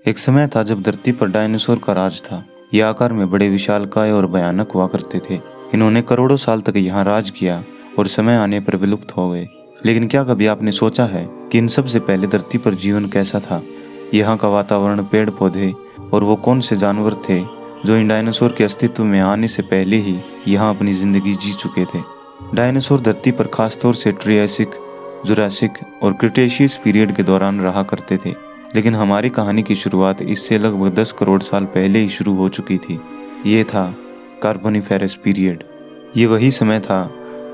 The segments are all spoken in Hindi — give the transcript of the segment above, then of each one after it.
एक समय था जब धरती पर डायनासोर का राज था। ये आकार में बड़े विशालकाय और भयानक हुआ करते थे। इन्होंने करोड़ों साल तक यहाँ राज किया और समय आने पर विलुप्त हो गए। लेकिन क्या कभी आपने सोचा है कि इन सब से पहले धरती पर जीवन कैसा था? यहाँ का वातावरण, पेड़ पौधे और वो कौन से जानवर थे जो इन डायनासोर के अस्तित्व में आने से पहले ही यहाँ अपनी जिंदगी जी चुके थे। डायनासोर धरती पर खासतौर से ट्रियासिक, जुरासिक और क्रिटेशियस पीरियड के दौरान रहा करते थे। लेकिन हमारी कहानी की शुरुआत इससे लगभग 10 करोड़ साल पहले ही शुरू हो चुकी थी। ये था कार्बोनिफेरस पीरियड। ये वही समय था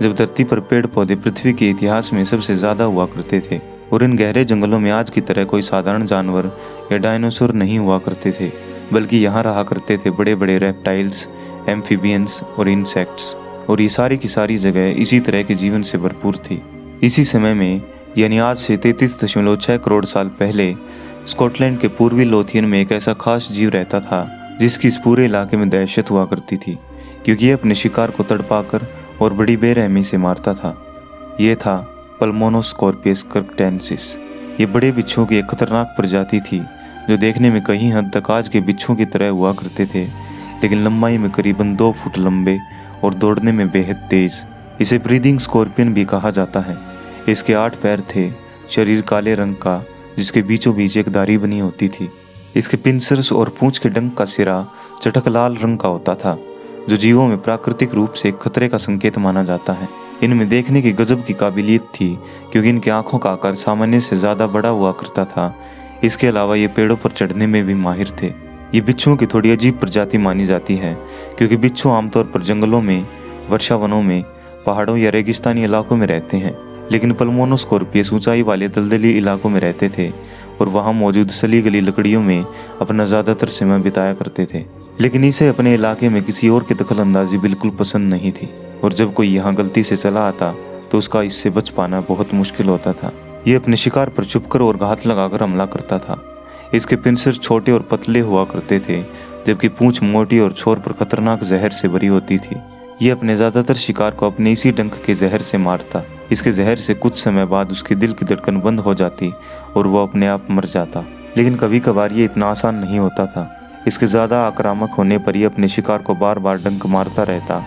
जब धरती पर पेड़ पौधे पृथ्वी के इतिहास में सबसे ज़्यादा हुआ करते थे और इन गहरे जंगलों में आज की तरह कोई साधारण जानवर या डायनासोर नहीं हुआ करते थे, बल्कि यहाँ रहा करते थे बड़े बड़े रेप्टाइल्स, एम्फीबियंस और इंसेक्ट्स। और ये सारी की सारी जगह इसी तरह के जीवन से भरपूर थी। इसी समय में, यानी आज से 33.6 करोड़ साल पहले, स्कॉटलैंड के पूर्वी लोथियन में एक ऐसा खास जीव रहता था जिसकी इस पूरे इलाके में दहशत हुआ करती थी, क्योंकि ये अपने शिकार को तड़पाकर और बड़ी बेरहमी से मारता था। ये था पल्मोनोस्कॉर्पियस कर्कटेंसिस। ये बड़े बिच्छुओं की एक खतरनाक प्रजाति थी जो देखने में कहीं हद तक आज के बिच्छुओं की तरह हुआ करते थे, लेकिन लंबाई में करीबन 2 फुट लंबे और दौड़ने में बेहद तेज। इसे ब्रीदिंग स्कॉर्पियन भी कहा जाता है। इसके 8 पैर थे, शरीर काले रंग का जिसके बीचों बीच एक धारी बनी होती थी। इसके पिंसर्स और पूंछ के डंक का सिरा चटक लाल रंग का होता था, जो जीवों में प्राकृतिक रूप से एक खतरे का संकेत माना जाता है। इनमें देखने की गजब की काबिलियत थी, क्योंकि इनकी आंखों का आकार सामान्य से ज़्यादा बड़ा हुआ करता था। इसके अलावा ये पेड़ों पर चढ़ने में भी माहिर थे। ये बिच्छुओं की थोड़ी अजीब प्रजाति मानी जाती है, क्योंकि बिच्छू आमतौर पर जंगलों में, वर्षावनों में, पहाड़ों या रेगिस्तानी इलाकों में रहते हैं, लेकिन पल्मोनोस्कॉर्पियस ऊंचाई वाले दलदली इलाकों में रहते थे और वहां मौजूद सली गली लकड़ियों में अपना ज़्यादातर समय बिताया करते थे। लेकिन इसे अपने इलाके में किसी और की दखल अंदाजी बिल्कुल पसंद नहीं थी, और जब कोई यहाँ गलती से चला आता तो उसका इससे बच पाना बहुत मुश्किल होता था। ये अपने शिकार पर छुपकर और घात लगाकर हमला करता था। इसके पिंसर छोटे और पतले हुआ करते थे, जबकि पूंछ मोटी और छोर पर खतरनाक जहर से भरी होती थी। ये अपने ज़्यादातर शिकार को अपने इसी डंक के जहर से मारता। इसके जहर से कुछ समय बाद उसकी दिल की धड़कन बंद हो जाती और वो अपने आप मर जाता। लेकिन कभी कभार ये इतना आसान नहीं होता था। इसके ज़्यादा आक्रामक होने पर ये अपने शिकार को बार बार डंक मारता रहता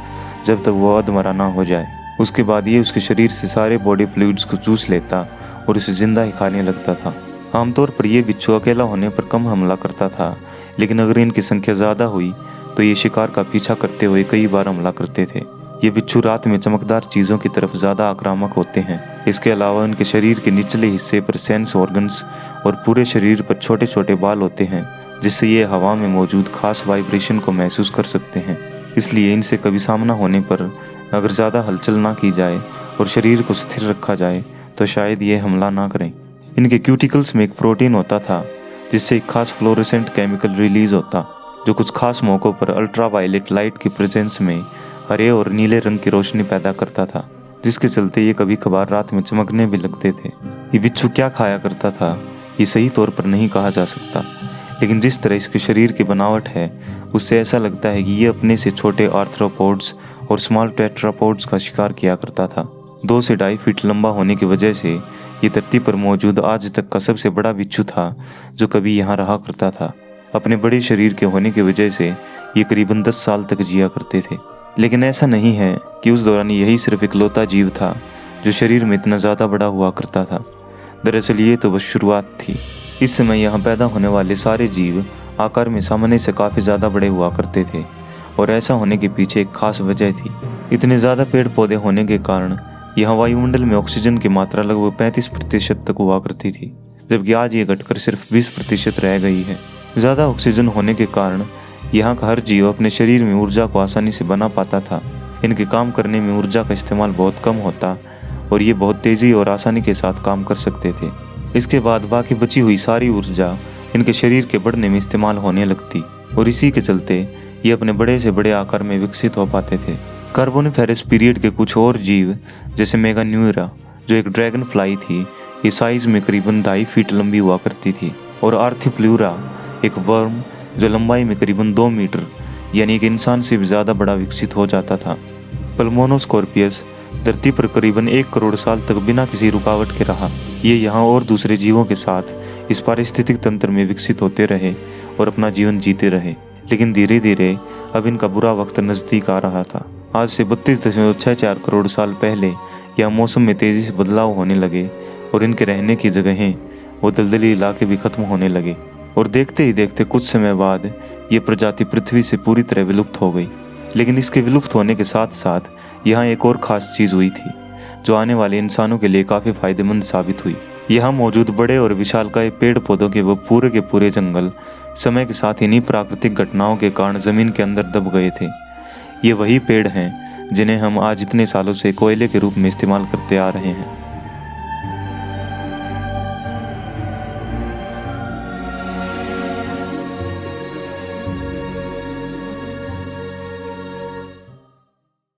जब तक वो अधमरा ना हो जाए। उसके बाद ये उसके शरीर से सारे बॉडी फ्लूइड्स को चूस लेता और उसे जिंदा ही खाने लगता था। आमतौर पर यह बिच्छू अकेला होने पर कम हमला करता था, लेकिन अगर इनकी संख्या ज़्यादा हुई तो ये शिकार का पीछा करते हुए कई बार हमला करते थे। ये बिच्छू रात में चमकदार चीज़ों की तरफ ज़्यादा आक्रामक होते हैं। इसके अलावा इनके शरीर के निचले हिस्से पर सेंस ऑर्गन्स और पूरे शरीर पर छोटे छोटे बाल होते हैं, जिससे ये हवा में मौजूद खास वाइब्रेशन को महसूस कर सकते हैं। इसलिए इनसे कभी सामना होने पर अगर ज़्यादा हलचल ना की जाए और शरीर को स्थिर रखा जाए तो शायद ये हमला ना करें। इनके क्यूटिकल्स में एक प्रोटीन होता था जिससे एक खास फ्लोरेसेंट केमिकल रिलीज होता, जो कुछ खास मौक़ों पर अल्ट्रावायलेट लाइट की प्रेजेंस में हरे और नीले रंग की रोशनी पैदा करता था, जिसके चलते ये कभी कभार रात में चमकने भी लगते थे। ये बिच्छू क्या खाया करता था ये सही तौर पर नहीं कहा जा सकता, लेकिन जिस तरह इसके शरीर की बनावट है उससे ऐसा लगता है कि ये अपने से छोटे आर्थ्रोपोड्स और स्मॉल टेट्रापोड्स का शिकार किया करता था। 2 से 2.5 फीट लंबा होने की वजह से ये धरती पर मौजूद आज तक का सबसे बड़ा बिच्छू था जो कभी यहाँ रहा करता था। अपने बड़े शरीर के होने की वजह से ये करीबन 10 साल तक जिया करते थे। लेकिन ऐसा नहीं है कि उस दौरान यही सिर्फ इकलौता जीव था जो शरीर में इतना ज़्यादा बड़ा हुआ करता था। दरअसल ये तो बस शुरुआत थी। इस समय यहाँ पैदा होने वाले सारे जीव आकार में सामान्य से काफ़ी ज़्यादा बड़े हुआ करते थे, और ऐसा होने के पीछे एक खास वजह थी। इतने ज़्यादा पेड़ पौधे होने के कारण यहाँ वायुमंडल में ऑक्सीजन की मात्रा लगभग 35% तक हुआ करती थी, जबकि आज ये घटकर सिर्फ 20% रह गई है। ज़्यादा ऑक्सीजन होने के कारण यहाँ का हर जीव अपने शरीर में ऊर्जा को आसानी से बना पाता था। इनके काम करने में ऊर्जा का इस्तेमाल बहुत कम होता और ये बहुत तेज़ी और आसानी के साथ काम कर सकते थे। इसके बाद बाकी बची हुई सारी ऊर्जा इनके शरीर के बढ़ने में इस्तेमाल होने लगती, और इसी के चलते ये अपने बड़े से बड़े आकार में विकसित हो पाते थे। कार्बोनिफेरस पीरियड के कुछ और जीव जैसे मेगान्यूरा, जो एक ड्रैगन फ्लाई थी, ये साइज में करीबन 2.5 फीट लंबी हुआ करती थी, और आर्थिप्लूरा, एक वर्म जो लंबाई में करीबन 2 मीटर यानी एक इंसान से भी ज़्यादा बड़ा विकसित हो जाता था। पल्मोनोस्कॉर्पियस धरती पर करीबन 1 करोड़ साल तक बिना किसी रुकावट के रहा। ये यहाँ और दूसरे जीवों के साथ इस पारिस्थितिक तंत्र में विकसित होते रहे और अपना जीवन जीते रहे। लेकिन धीरे धीरे अब इनका बुरा वक्त नज़दीक आ रहा था। आज से 32.64 करोड़ साल पहले यह मौसम में तेज़ी से बदलाव होने लगे और इनके रहने की जगहें वो दलदली इलाके भी खत्म होने लगे। और देखते ही देखते कुछ समय बाद ये प्रजाति पृथ्वी से पूरी तरह विलुप्त हो गई। लेकिन इसके विलुप्त होने के साथ साथ यहाँ एक और ख़ास चीज़ हुई थी जो आने वाले इंसानों के लिए काफ़ी फ़ायदेमंद साबित हुई। यहाँ मौजूद बड़े और विशालकाय पेड़ पौधों के पूरे जंगल समय के साथ इन्हीं प्राकृतिक घटनाओं के कारण ज़मीन के अंदर दब गए थे। ये वही पेड़ हैं जिन्हें हम आज इतने सालों से कोयले के रूप में इस्तेमाल करते आ रहे हैं।